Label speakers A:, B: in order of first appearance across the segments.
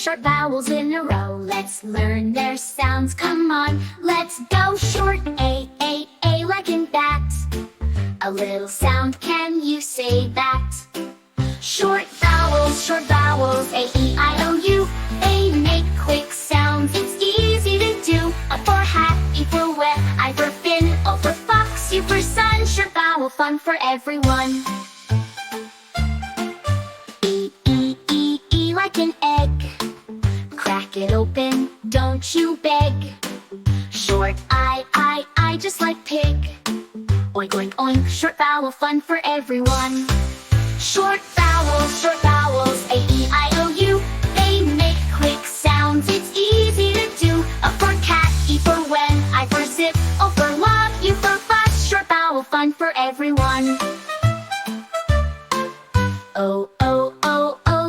A: short vowels in a row. Let's learn their sounds, come on, let's go. Short A, like in bat. A little sound, can you say that? Short vowels, A, E, I, O, U. They make quick sounds, it's easy to do. A for hat, E for wet, I for fin, O for fox, U for sun. Short vowel fun for everyone. E, like an egg. Crack it open, don't you beg. Short I, just like pig. Oink, oink, oink, short vowel fun for everyone. Short vowels, A, E, I, O, U. They make quick sounds, it's easy to do. A for cat, E for when, I for zip, O for log, U for fuss. Short vowel fun for everyone. O,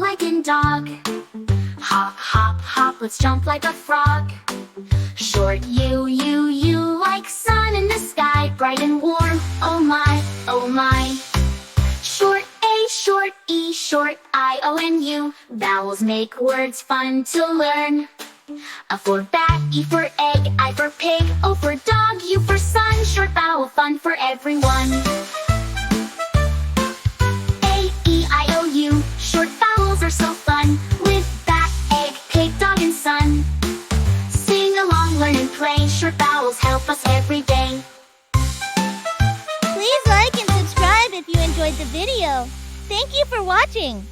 A: like in dog. Hop, hop, hop, let's jump like a frog. Short U, like sun in the sky, bright and warm, oh my, oh my. Short A, short E, short I, O, and U. Vowels make words fun to learn. A for bat, E for egg, I for pig, O for dog, U for sun. Short vowel fun for everyone. A, E, I, O, U. Short vowels are so fun. With bat, egg, pig, dog, and sun. Sing along, learn and play. Short vowels help us every day.
B: Please like and subscribe if you enjoyed the video. Thank you for watching.